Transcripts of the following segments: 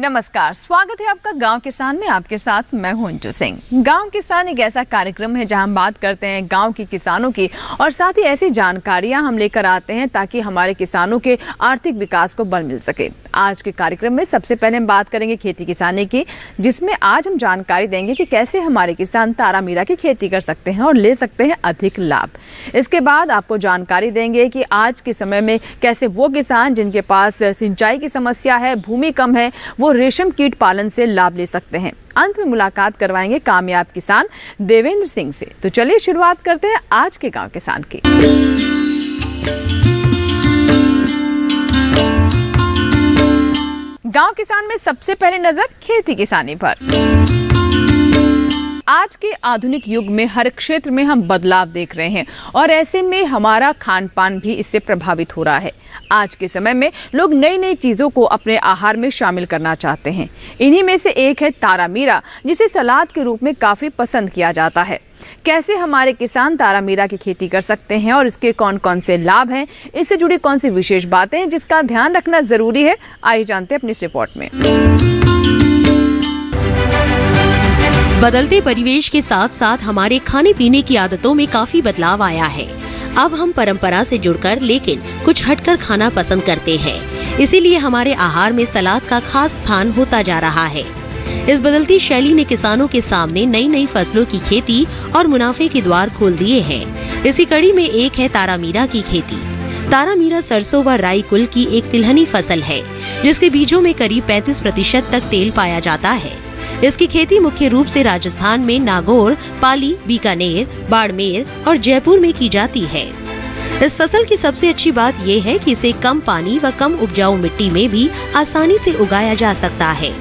नमस्कार, स्वागत है आपका गांव किसान में। आपके साथ मैं हूं अंजू सिंह। गांव किसान एक ऐसा कार्यक्रम है जहां हम बात करते हैं गांव के किसानों की और साथ ही ऐसी जानकारियां हम लेकर आते हैं ताकि हमारे किसानों के आर्थिक विकास को बल मिल सके। आज के कार्यक्रम में सबसे पहले हम बात करेंगे खेती किसानी की, जिसमें आज हम जानकारी देंगे कि कैसे हमारे किसान तारा मीरा की खेती कर सकते हैं और ले सकते हैं अधिक लाभ। इसके बाद आपको जानकारी देंगे कि आज के समय में कैसे वो किसान जिनके पास सिंचाई की समस्या है, भूमि कम है, वो रेशम कीट पालन से लाभ ले सकते हैं। अंत में मुलाकात करवाएंगे कामयाब किसान देवेंद्र सिंह से। तो चलिए शुरुआत करते हैं आज के गांव किसान की। गांव किसान में सबसे पहले नजर खेती किसानी पर। आज के आधुनिक युग में हर क्षेत्र में हम बदलाव देख रहे हैं और ऐसे में हमारा खान पान भी इससे प्रभावित हो रहा है। आज के समय में लोग नई नई चीज़ों को अपने आहार में शामिल करना चाहते हैं। इन्हीं में से एक है तारा मीरा, जिसे सलाद के रूप में काफ़ी पसंद किया जाता है। कैसे हमारे किसान तारा मीरा की खेती कर सकते हैं और इसके कौन कौन से लाभ हैं, इससे जुड़ी कौन सी विशेष बातें हैं जिसका ध्यान रखना ज़रूरी है, आइए जानते हैं अपनी इस रिपोर्ट में। बदलते परिवेश के साथ साथ हमारे खाने पीने की आदतों में काफी बदलाव आया है। अब हम परंपरा से जुड़कर लेकिन कुछ हटकर खाना पसंद करते हैं। इसीलिए हमारे आहार में सलाद का खास स्थान होता जा रहा है। इस बदलती शैली ने किसानों के सामने नई नई फसलों की खेती और मुनाफे के द्वार खोल दिए हैं। इसी कड़ी में एक है तारा मीरा की खेती। तारा मीरा सरसों व राई कुल की एक तिलहनी फसल है, जिसके बीजों में करीब 35% तक तेल पाया जाता है। इसकी खेती मुख्य रूप से राजस्थान में नागौर, पाली, बीकानेर, बाड़मेर और जयपुर में की जाती है। इस फसल की सबसे अच्छी बात ये है कि इसे कम पानी व कम उपजाऊ मिट्टी में भी आसानी से उगाया जा सकता है।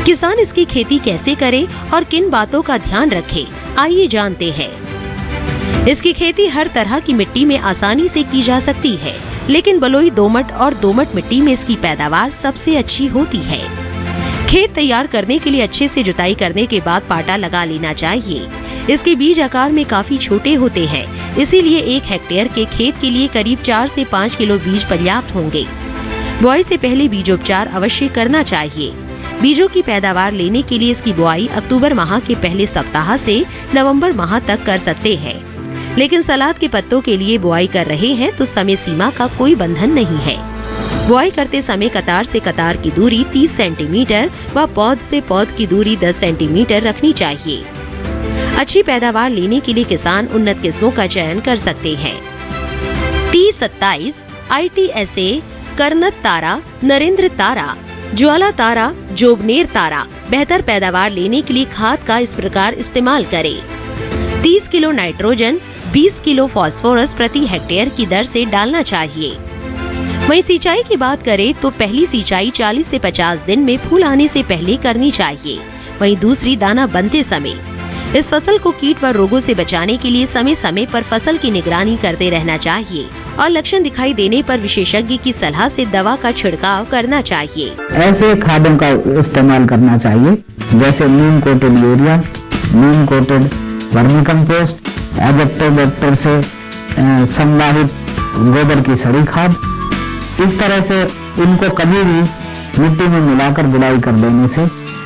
किसान इसकी खेती कैसे करे और किन बातों का ध्यान रखे, आइए जानते हैं। इसकी खेती हर तरह की मिट्टी में आसानी से की जा सकती है, लेकिन बलुई, दोमट और दोमट मिट्टी में इसकी पैदावार सबसे अच्छी होती है। खेत तैयार करने के लिए अच्छे से जुताई करने के बाद पाटा लगा लेना चाहिए। इसके बीज आकार में काफी छोटे होते हैं, इसीलिए 1 हेक्टेयर के खेत के लिए करीब 4 से 5 किलो बीज पर्याप्त होंगे। बुआई से पहले बीजोपचार अवश्य करना चाहिए। बीजों की पैदावार लेने के लिए इसकी बुआई अक्टूबर माह के पहले सप्ताह से नवंबर माह तक कर सकते हैं। लेकिन सलाद के पत्तों के लिए बुआई कर रहे हैं तो समय सीमा का कोई बंधन नहीं है। बुआई करते समय कतार से कतार की दूरी 30 सेंटीमीटर व पौध से पौध की दूरी 10 सेंटीमीटर रखनी चाहिए। अच्छी पैदावार लेने के लिए किसान उन्नत किस्मों का चयन कर सकते हैं। T27, ITSA, करनत तारा, नरेंद्र तारा, ज्वाला तारा, जोबनेर तारा बेहतर पैदावार लेने के लिए खाद का इस प्रकार इस्तेमाल करें। 30 किलो नाइट्रोजन, 20 किलो फास्फोरस प्रति हेक्टेयर की दर से डालना चाहिए। वहीं सिंचाई की बात करें तो पहली सिंचाई 40 से 50 दिन में फूल आने से पहले करनी चाहिए। वहीं दूसरी दाना बनते समय। इस फसल को कीट व रोगों से बचाने के लिए समय समय पर फसल की निगरानी करते रहना चाहिए और लक्षण दिखाई देने पर विशेषज्ञ की सलाह से दवा का छिड़काव करना चाहिए। ऐसे खादों का इस्तेमाल करना चाहिए जैसे नीम कोटेड यूरिया, नीम कोटेड वर्मी कंपोस्ट, एजेक्टोबैक्टर से संवाहित गोबर की सड़ी खाद। इस तरह से इनको कभी भी मिट्टी में मिलाकर गुड़ाई कर देने से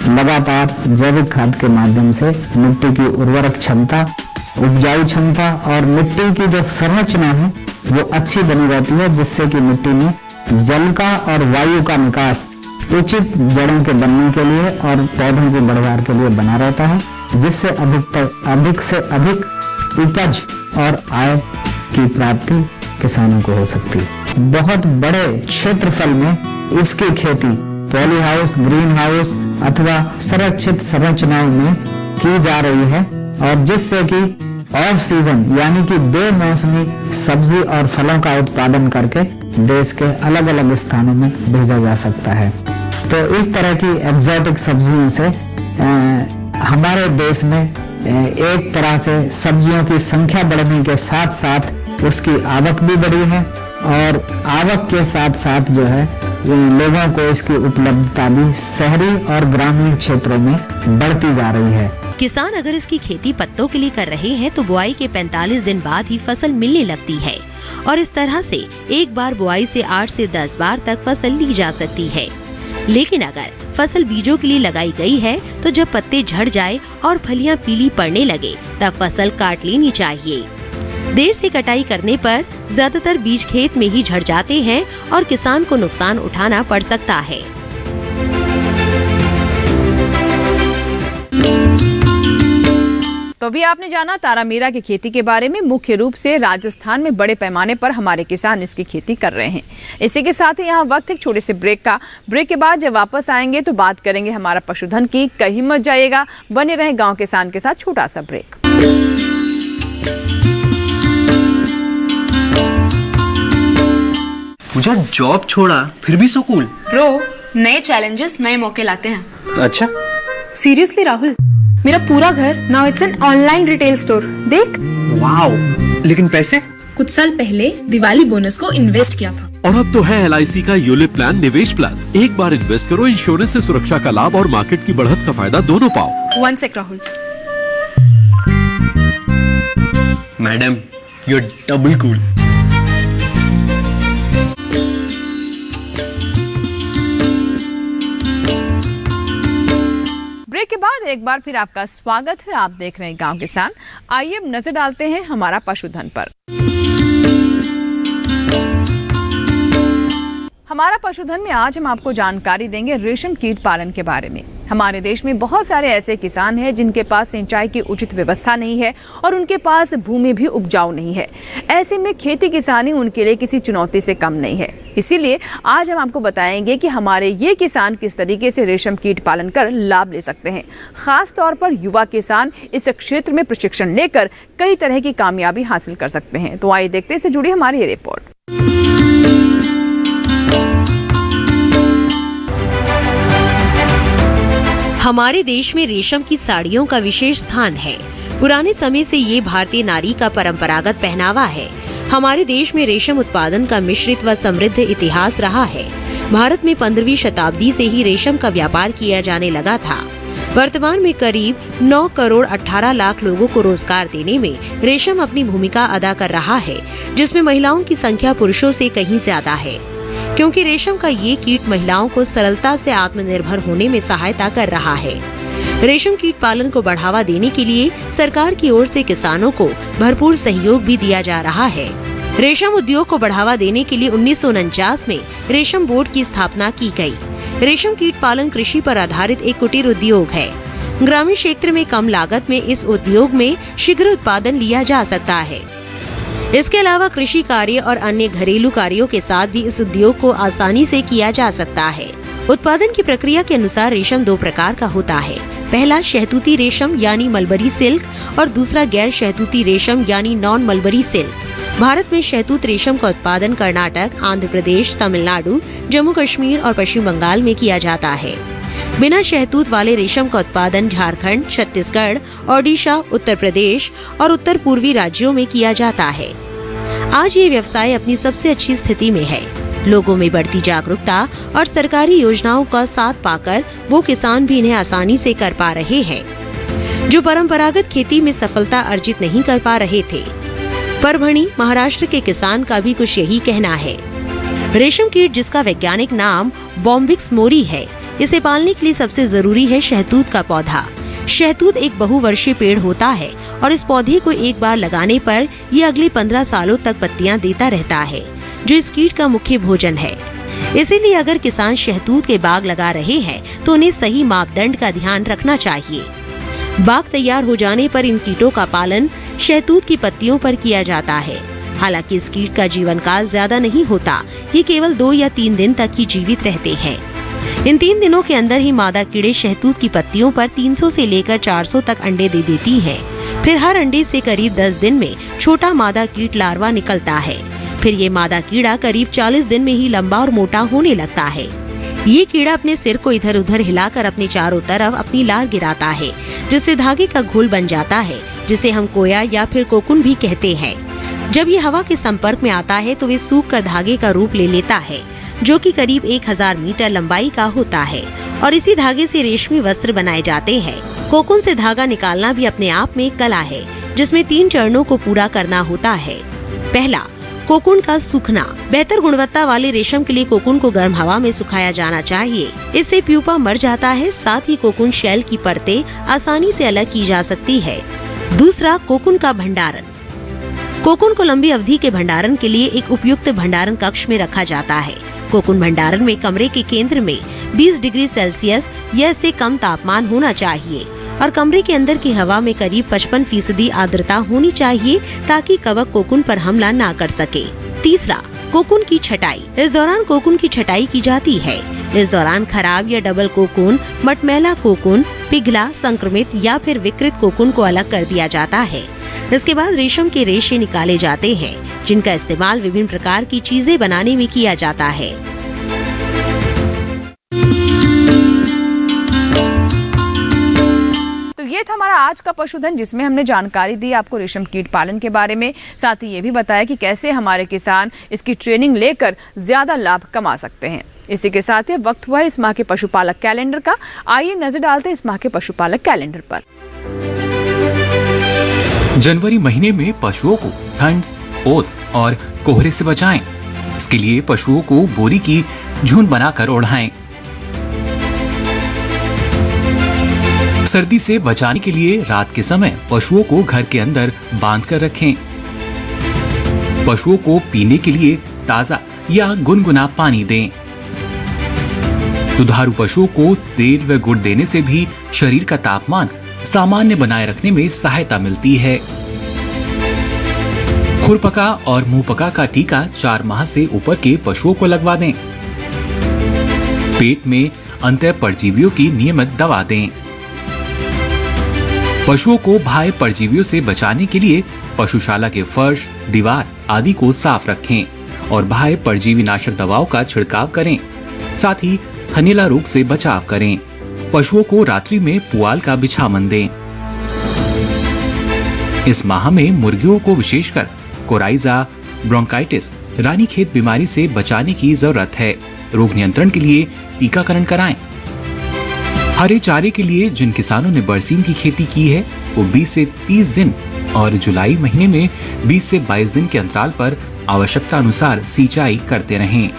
लगातार जैविक खाद के माध्यम से मिट्टी की उर्वरक क्षमता, उपजाऊ क्षमता और मिट्टी की जो संरचना है वो अच्छी बनी रहती है, जिससे कि मिट्टी में जल का और वायु का निकास उचित जड़ों के बनने के लिए और पौधों की बढ़वार के लिए बना रहता है, जिससे अधिक से अधिक उपज और आय की प्राप्ति किसानों को हो सकती है। बहुत बड़े क्षेत्रफल में इसकी खेती पॉली हाउस, ग्रीन हाउस अथवा संरक्षित संरचनाओं में की जा रही है और जिससे कि ऑफ सीजन यानी कि बेमौसमी सब्जी और फलों का उत्पादन करके देश के अलग अलग स्थानों में भेजा जा सकता है। तो इस तरह की एक्सोटिक सब्जियों से हमारे देश में एक तरह से सब्जियों की संख्या बढ़ने के साथ साथ उसकी आवक भी बढ़ी है और आवक के साथ साथ जो है लोगों को इसकी उपलब्धता भी शहरी और ग्रामीण क्षेत्रों में बढ़ती जा रही है। किसान अगर इसकी खेती पत्तों के लिए कर रहे हैं तो बुआई के 45 दिन बाद ही फसल मिलने लगती है और इस तरह से एक बार बुआई से 8 से 10 बार तक फसल ली जा सकती है। लेकिन अगर फसल बीजों के लिए लगाई गई है तो जब पत्ते झड़ जाए और फलियां पीली पड़ने लगे तब फसल काट लेनी चाहिए। देर से कटाई करने पर ज्यादातर बीज खेत में ही झड़ जाते हैं और किसान को नुकसान उठाना पड़ सकता है। तो अभी आपने जाना तारामीरा की खेती के बारे में। मुख्य रूप से राजस्थान में बड़े पैमाने पर हमारे किसान इसकी खेती कर रहे हैं। इसी के साथ ही यहाँ वक्त एक छोटे से ब्रेक का। ब्रेक के बाद जब वापस आएंगे तो बात करेंगे हमारा पशुधन की। कहीं मत जाइएगा, बने रहें गांव किसान के साथ। छोटा सा ब्रेक। पूजा जॉब छोड़ा फिर भी सो कूल। ब्रो, नए चैलेंजेस नए मौके लाते हैं। अच्छा, सीरियसली राहुल, मेरा पूरा घर now it's an online retail store. देख, वाओ, लेकिन पैसे? कुछ साल पहले दिवाली बोनस को इन्वेस्ट किया था। और अब तो है LIC का यूलिप प्लान निवेश प्लस। एक बार इन्वेस्ट करो, इंश्योरेंस से सुरक्षा का लाभ और मार्केट की बढ़त का फायदा दोनों पाओ। 1 sec Rahul. Madam, you are double cool. Break के बाद एक बार फिर आपका स्वागत है। आप देख रहे हैं गांव किसान। आइए अब नजर डालते हैं हमारा पशुधन पर। हमारा पशुधन में आज हम आपको जानकारी देंगे रेशम कीट पालन के बारे में। हमारे देश में बहुत सारे ऐसे किसान हैं जिनके पास सिंचाई की उचित व्यवस्था नहीं है और उनके पास भूमि भी उपजाऊ नहीं है। ऐसे में खेती किसानी उनके लिए किसी चुनौती से कम नहीं है। इसीलिए आज हम आपको बताएंगे कि हमारे ये किसान किस तरीके से रेशम कीट पालन कर लाभ ले सकते हैं। खास तौर पर युवा किसान इस क्षेत्र में प्रशिक्षण लेकर कई तरह की कामयाबी हासिल कर सकते हैं। तो आइए देखते हैं, इससे जुड़ी हमारी ये रिपोर्ट। हमारे देश में रेशम की साड़ियों का विशेष स्थान है। पुराने समय से ये भारतीय नारी का परंपरागत पहनावा है। हमारे देश में रेशम उत्पादन का मिश्रित व समृद्ध इतिहास रहा है। भारत में 15वीं शताब्दी से ही रेशम का व्यापार किया जाने लगा था। वर्तमान में करीब 9 करोड़ 18 लाख लोगों को रोजगार देने में रेशम अपनी भूमिका अदा कर रहा है, जिसमें महिलाओं की संख्या पुरुषों से कहीं ज्यादा है। क्योंकि रेशम का ये कीट महिलाओं को सरलता से आत्मनिर्भर होने में सहायता कर रहा है। रेशम कीट पालन को बढ़ावा देने के लिए सरकार की ओर से किसानों को भरपूर सहयोग भी दिया जा रहा है। रेशम उद्योग को बढ़ावा देने के लिए 1949 में रेशम बोर्ड की स्थापना की गई। रेशम कीट पालन कृषि पर आधारित एक कुटीर उद्योग है। ग्रामीण क्षेत्र में कम लागत में इस उद्योग में शीघ्र उत्पादन लिया जा सकता है। इसके अलावा कृषि कार्य और अन्य घरेलू कार्यों के साथ भी इस उद्योग को आसानी से किया जा सकता है। उत्पादन की प्रक्रिया के अनुसार रेशम 2 प्रकार का होता है। पहला शहतूती रेशम यानी मलबरी सिल्क और दूसरा गैर शहतूती रेशम यानी नॉन मलबरी सिल्क। भारत में शहतूत रेशम का उत्पादन कर्नाटक, आंध्र प्रदेश, तमिलनाडु, जम्मू कश्मीर और पश्चिम बंगाल में किया जाता है। बिना शहतूत वाले रेशम का उत्पादन झारखंड, छत्तीसगढ़, ओडिशा, उत्तर प्रदेश और उत्तर पूर्वी राज्यों में किया जाता है। आज ये व्यवसाय अपनी सबसे अच्छी स्थिति में है। लोगों में बढ़ती जागरूकता और सरकारी योजनाओं का साथ पाकर वो किसान भी इन्हें आसानी से कर पा रहे हैं, जो परंपरागत खेती में सफलता अर्जित नहीं कर पा रहे थे। परभणी, महाराष्ट्र के किसान का भी कुछ यही कहना है। रेशम कीट, जिसका वैज्ञानिक नाम बॉम्बिक्स मोरी है, इसे पालने के लिए सबसे जरूरी है शहतूत का पौधा। शहतूत एक बहुवर्षीय पेड़ होता है और इस पौधे को एक बार लगाने पर ये अगले 15 सालों तक पत्तियां देता रहता है, जो इस कीट का मुख्य भोजन है। इसीलिए अगर किसान शहतूत के बाग लगा रहे हैं तो उन्हें सही मापदंड का ध्यान रखना चाहिए। बाग तैयार हो जाने पर इन कीटों का पालन शहतूत की पत्तियों पर किया जाता है। हालांकि इस कीट का जीवन काल ज्यादा नहीं होता, ये केवल 2 या 3 दिन तक ही जीवित रहते हैं। इन 3 दिनों के अंदर ही मादा कीड़े शहतूत की पत्तियों पर 300 से लेकर 400 तक अंडे दे देती हैं। फिर हर अंडे से करीब 10 दिन में छोटा मादा कीट लार्वा निकलता है। फिर ये मादा कीड़ा करीब 40 दिन में ही लंबा और मोटा होने लगता है। ये कीड़ा अपने सिर को इधर उधर हिलाकर अपने चारों तरफ अपनी लार गिराता है, जिससे धागे का घोल बन जाता है, जिसे हम कोया या फिर कोकुन भी कहते हैं। जब ये हवा के संपर्क में आता है तो वे सूख कर धागे का रूप ले लेता है, जो कि करीब 1000 मीटर लंबाई का होता है और इसी धागे से रेशमी वस्त्र बनाए जाते हैं। कोकुन से धागा निकालना भी अपने आप में एक कला है, जिसमें 3 चरणों को पूरा करना होता है। पहला, कोकून का सूखना। बेहतर गुणवत्ता वाले रेशम के लिए कोकून को गर्म हवा में सुखाया जाना चाहिए। इससे प्यूपा मर जाता है। साथ ही कोकून शेल की परतें आसानी से अलग की जा सकती है। दूसरा, कोकून का भंडारण। कोकून को लंबी अवधि के भंडारण के लिए एक उपयुक्त भंडारण कक्ष में रखा जाता है। कोकून भंडारण में कमरे के केंद्र में 20 डिग्री सेल्सियस या इससे कम तापमान होना चाहिए और कमरे के अंदर की हवा में करीब 55% आर्द्रता होनी चाहिए ताकि कवक कोकून पर हमला ना कर सके। तीसरा, कोकून की छटाई। इस दौरान कोकून की छटाई की जाती है। इस दौरान खराब या डबल कोकून, मटमैला कोकून, पिघला, संक्रमित या फिर विकृत कोकून को अलग कर दिया जाता है। इसके बाद रेशम के रेशे निकाले जाते हैं, जिनका इस्तेमाल विभिन्न प्रकार की चीजें बनाने में किया जाता है। तो ये था हमारा आज का पशुधन, जिसमें हमने जानकारी दी आपको रेशम कीट पालन के बारे में। साथ ही ये भी बताया कि कैसे हमारे किसान इसकी ट्रेनिंग लेकर ज्यादा लाभ कमा सकते हैं। इसी के साथ ही वक्त हुआ इस माह के पशुपालक कैलेंडर का। आइए नजर डालते हैं इस माह के पशुपालक कैलेंडर पर। जनवरी महीने में पशुओं को ठंड, ओस और कोहरे से बचाएं। इसके लिए पशुओं को बोरी की झुंड बनाकर ओढ़ाएं। सर्दी से बचाने के लिए रात के समय पशुओं को घर के अंदर बांध कर रखें। पशुओं को पीने के लिए ताजा या गुनगुना पानी दें। दुधारू पशुओं को तेल व गुड़ देने से भी शरीर का तापमान सामान्य बनाए रखने में सहायता मिलती है। खुरपका और मुंहपका का टीका 4 माह से ऊपर के पशुओं को लगवा दें। पेट में अंतः परजीवियों की नियमित दवा दें। पशुओं को बाह्य परजीवियों से बचाने के लिए पशुशाला के फर्श, दीवार आदि को साफ रखें और बाह्य परजीवी नाशक दवाओं का छिड़काव करें। साथ ही थनैला रोग से बचाव करें। पशुओं को रात्रि में पुआल का बिछावन दें। इस माह में मुर्गियों को विशेषकर कोराइजा, ब्रोंकाइटिस, रानीखेत बीमारी से बचाने की जरूरत है। रोग नियंत्रण के लिए टीकाकरण कराएं। हरे चारे के लिए जिन किसानों ने बरसीम की खेती की है वो 20 से 30 दिन और जुलाई महीने में 20 से 22 दिन के अंतराल पर आवश्यकता अनुसार सिंचाई करते रहें।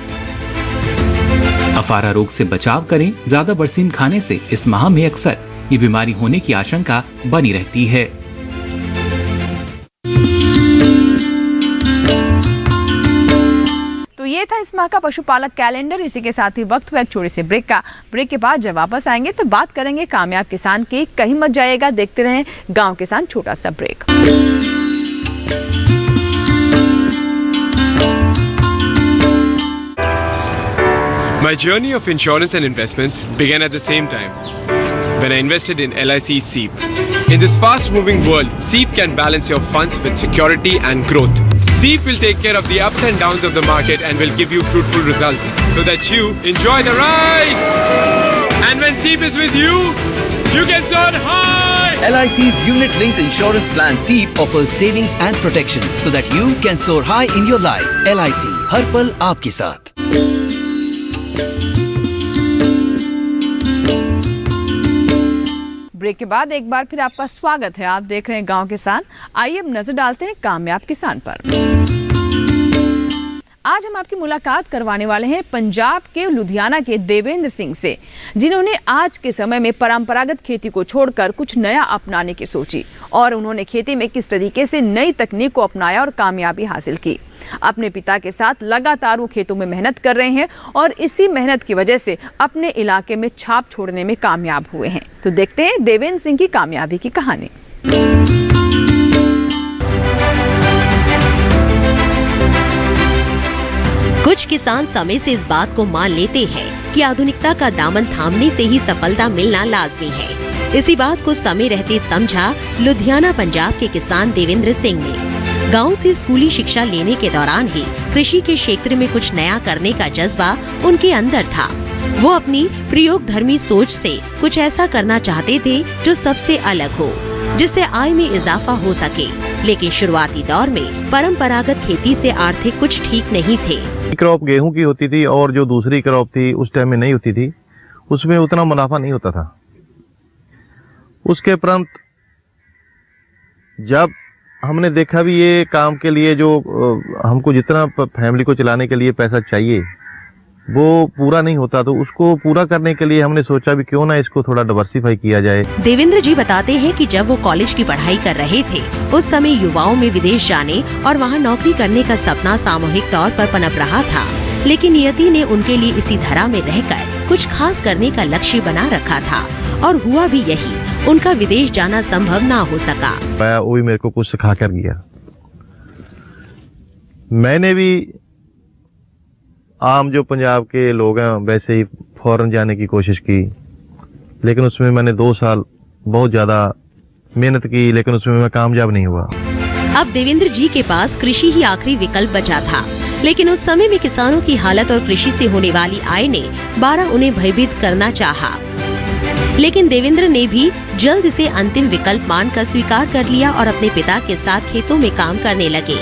अफारा रोग से बचाव करें। ज्यादा बरसीम खाने से इस माह में अक्सर ये बीमारी होने की आशंका बनी रहती है। तो ये था इस माह का पशुपालक कैलेंडर। इसी के साथ ही वक्त हुआ एक छोटे से ब्रेक का। ब्रेक के बाद जब वापस आएंगे तो बात करेंगे कामयाब किसान की। कहीं मत जाइएगा, देखते रहें गांव किसान छोटा सा break. My journey of insurance and investments began at the same time when I invested in LIC SEEP. In this fast-moving world, SEEP can balance your funds with security and growth. SEEP will take care of the ups and downs of the market and will give you fruitful results so that you enjoy the ride. And when SEEP is with you, you can soar high. LIC's unit-linked insurance plan SEEP offers savings and protection so that you can soar high in your life. LIC, हर पल आपके साथ। Break के बाद एक बार फिर आपका स्वागत है। आप देख रहे हैं गांव किसान। आइए अब नजर डालते हैं कामयाब किसान पर। आज हम आपकी मुलाकात करवाने वाले हैं पंजाब के लुधियाना के देवेंद्र सिंह से, जिन्होंने आज के समय में परंपरागत खेती को छोड़कर कुछ नया अपनाने की सोची और उन्होंने खेती में किस तरीके से नई तकनीक को अपनाया और कामयाबी हासिल की। अपने पिता के साथ लगातार वो खेतों में मेहनत कर रहे हैं और इसी मेहनत की वजह से अपने इलाके में छाप छोड़ने में कामयाब हुए हैं। तो देखते हैं देवेंद्र सिंह की कामयाबी की कहानी। कुछ किसान समय से इस बात को मान लेते हैं कि आधुनिकता का दामन थामने से ही सफलता मिलना लाजमी है। इसी बात को समय रहते समझा लुधियाना पंजाब के किसान देवेंद्र सिंह ने। गांव से स्कूली शिक्षा लेने के दौरान ही कृषि के क्षेत्र में कुछ नया करने का जज्बा उनके अंदर था। वो अपनी प्रयोगधर्मी सोच से कुछ ऐसा करना चाहते थे जो सबसे अलग हो, जिससे आय में इजाफा हो सके। लेकिन शुरुआती दौर में परंपरागत खेती से आर्थिक कुछ ठीक नहीं थे। क्रॉप गेहूं की होती थी और जो दूसरी क्रॉप थी उस टाइम में नहीं होती थी, उसमें उतना मुनाफा नहीं होता था। उसके उपरांत जब हमने देखा भी ये काम के लिए जो हमको जितना फैमिली को चलाने के लिए पैसा चाहिए वो पूरा नहीं होता, तो उसको पूरा करने के लिए हमने सोचा भी क्यों ना इसको थोड़ा डाइवर्सिफाई किया जाए। देवेंद्र जी बताते हैं कि जब वो कॉलेज की पढ़ाई कर रहे थे उस समय युवाओं में विदेश जाने और वहाँ नौकरी करने का सपना सामूहिक तौर पर पनप रहा था, लेकिन नियति ने उनके लिए इसी धरा में रहकर कुछ खास करने का लक्ष्य बना रखा था और हुआ भी यही, उनका विदेश जाना संभव ना हो सका। वो भी मेरे को कुछ सिखा कर गया। मैंने भी आम जो पंजाब के लोग हैं वैसे ही फॉरेन जाने की कोशिश की, लेकिन उसमें मैंने 2 साल बहुत ज्यादा मेहनत की, लेकिन उसमें मैं कामयाब नहीं हुआ। अब देवेंद्र जी के पास कृषि ही आखिरी विकल्प बचा था, लेकिन उस समय में किसानों की हालत और कृषि से होने वाली आय ने 12 उन्हें भयभीत करना चाहा। लेकिन देवेंद्र ने भी जल्द से अंतिम विकल्प मानकर स्वीकार कर लिया और अपने पिता के साथ खेतों में काम करने लगे।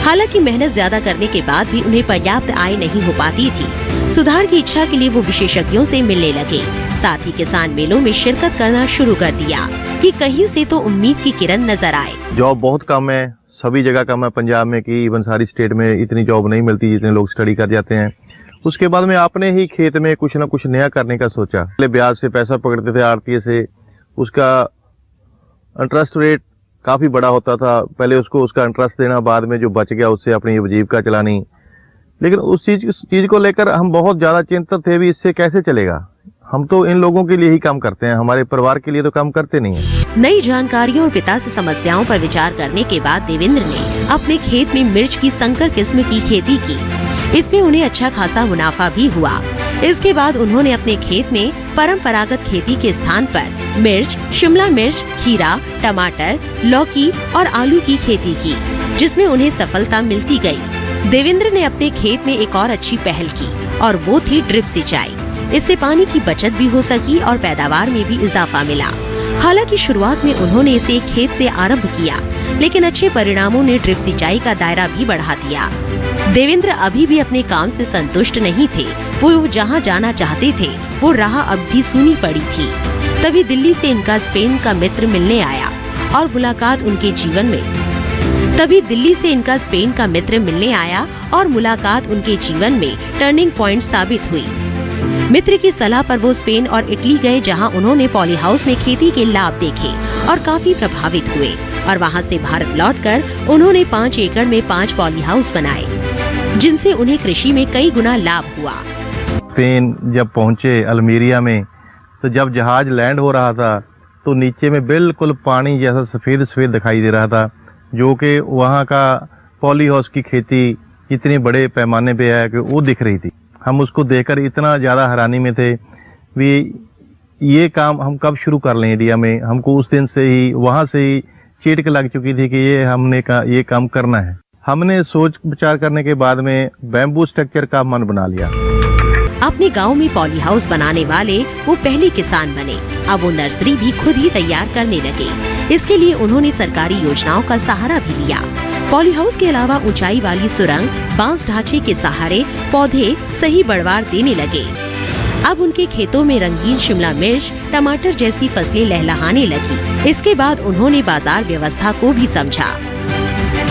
हालांकि मेहनत ज्यादा करने के बाद भी उन्हें पर्याप्त आय नहीं हो पाती थी। सुधार की इच्छा के लिए वो विशेषज्ञों से मिलने लगे, साथ ही किसान मेलों में शिरकत करना शुरू कर दिया कि कहीं से तो उम्मीद की किरण नजर आए। जॉब बहुत कम है, सभी जगह कम है पंजाब में की इवन सारी स्टेट में इतनी जॉब नहीं मिलती जितने लोग स्टडी कर जाते हैं। उसके बाद में आपने ही खेत में कुछ ना कुछ नया करने का सोचा। पहले ब्याज से पैसा पकड़ते थे आड़तिये से, उसका इंटरेस्ट रेट काफी बड़ा होता था, पहले उसको उसका इंटरेस्ट देना, बाद में जो बच गया उससे अपनी उपजीविका चलानी। लेकिन उस चीज को लेकर हम बहुत ज्यादा चिंतित थे भी इससे कैसे चलेगा। हम तो इन लोगों के लिए ही काम करते हैं, हमारे परिवार के लिए तो काम करते नहीं है। नई जानकारियों और पिता से समस्याओं पर विचार करने के बाद देवेंद्र ने अपने खेत में मिर्च की संकर किस्म की खेती की। इसमें उन्हें अच्छा खासा मुनाफा भी हुआ। इसके बाद उन्होंने अपने खेत में परंपरागत खेती के स्थान पर मिर्च, शिमला मिर्च, खीरा, टमाटर, लौकी और आलू की खेती की, जिसमें उन्हें सफलता मिलती गई। देवेंद्र ने अपने खेत में एक और अच्छी पहल की और वो थी ड्रिप सिंचाई। इससे पानी की बचत भी हो सकी और पैदावार में भी इजाफा मिला। हालांकि शुरुआत में उन्होंने इसे खेत से आरंभ किया, लेकिन अच्छे परिणामों ने ड्रिप सिंचाई का दायरा भी बढ़ा दिया। देवेंद्र अभी भी अपने काम से संतुष्ट नहीं थे। वो जहां जाना चाहते थे वो राह अब भी सूनी पड़ी थी। तभी दिल्ली से इनका स्पेन का मित्र मिलने आया और मुलाकात उनके जीवन में टर्निंग पॉइंट साबित हुई। मित्र की सलाह पर वो स्पेन और इटली गए, जहां उन्होंने पॉली हाउस में खेती के लाभ देखे और काफी प्रभावित हुए और वहां से भारत लौटकर उन्होंने 5 एकड़ में 5 पॉली हाउस बनाए, जिनसे उन्हें कृषि में कई गुना लाभ हुआ। स्पेन जब पहुंचे अल्मीरिया में, तो जब जहाज लैंड हो रहा था तो नीचे में बिल्कुल पानी जैसा सफेद सफेद दिखाई दे रहा था, जो कि वहाँ का पॉली हाउस की खेती इतने बड़े पैमाने पे है कि वो दिख रही थी। हम उसको देखकर इतना ज़्यादा हैरानी में थे भी ये काम हम कब शुरू कर लें इंडिया में। हमको उस दिन से ही वहाँ से ही चीटक लग चुकी थी कि ये काम करना है। हमने सोच विचार करने के बाद में बैम्बू स्ट्रक्चर का मन बना लिया। अपने गांव में पॉली हाउस बनाने वाले वो पहले किसान बने। अब वो नर्सरी भी खुद ही तैयार करने लगे। इसके लिए उन्होंने सरकारी योजनाओं का सहारा भी लिया। पॉली हाउस के अलावा ऊंचाई वाली सुरंग, बांस ढांचे के सहारे पौधे सही बढ़वार देने लगे। अब उनके खेतों में रंगीन शिमला मिर्च, टमाटर जैसी फसलें लहलहाने लगी। इसके बाद उन्होंने बाजार व्यवस्था को भी समझा।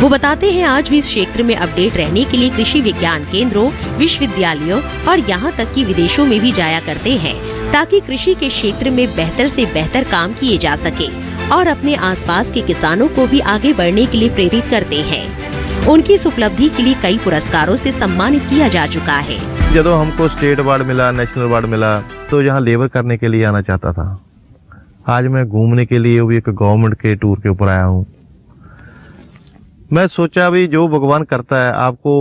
वो बताते हैं आज भी इस क्षेत्र में अपडेट रहने के लिए कृषि विज्ञान केंद्रों, विश्वविद्यालयों और यहाँ तक कि विदेशों में भी जाया करते हैं, ताकि कृषि के क्षेत्र में बेहतर से बेहतर काम किए जा सके और अपने आसपास के किसानों को भी आगे बढ़ने के लिए प्रेरित करते हैं। उनकी इस उपलब्धि के लिए कई पुरस्कारों से सम्मानित किया जा चुका है। जब हमको स्टेट अवार्ड मिला, नेशनल अवार्ड मिला, तो यहाँ लेबर करने के लिए आना चाहता था। आज मैं घूमने के लिए भी एक गवर्नमेंट के टूर के ऊपर आया हूँ। मैं सोचा भी जो भगवान करता है आपको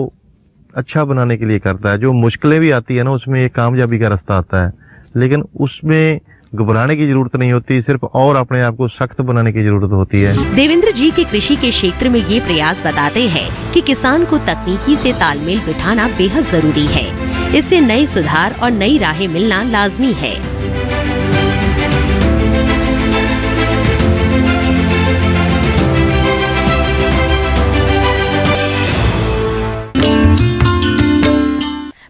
अच्छा बनाने के लिए करता है। जो मुश्किलें भी आती है ना, उसमें एक कामयाबी का रास्ता आता है, लेकिन उसमें घबराने की जरूरत नहीं होती, सिर्फ और अपने आप को सख्त बनाने की जरूरत होती है। देवेंद्र जी के कृषि के क्षेत्र में ये प्रयास बताते हैं कि किसान को तकनीकी से तालमेल बिठाना बेहद जरूरी है। इससे नए सुधार और नई राहें मिलना लाजमी है।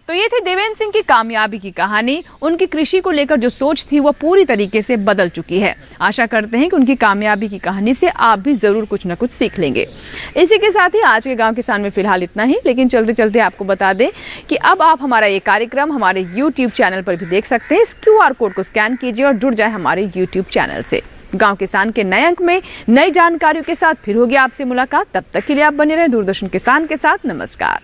तो ये थी देवेंद्र सिंह की कामयाबी की कहानी, उनकी कृषि को लेकर जो सोच थी वो पूरी तरीके से बदल चुकी है। आशा करते हैं कि उनकी कामयाबी की कहानी से आप भी जरूर कुछ न कुछ सीख लेंगे। इसी के साथ ही आज के गांव किसान में फिलहाल इतना ही, लेकिन चलते चलते आपको बता दें कि अब आप हमारा ये कार्यक्रम हमारे YouTube चैनल पर भी देख सकते हैं। इस QR कोड को स्कैन कीजिए और जुड़ जाए हमारे YouTube चैनल से। गांव किसान के नए अंक में नई जानकारियों के साथ फिर होगी आपसे मुलाकात। तब तक के लिए आप बने रहें दूरदर्शन किसान के साथ। नमस्कार।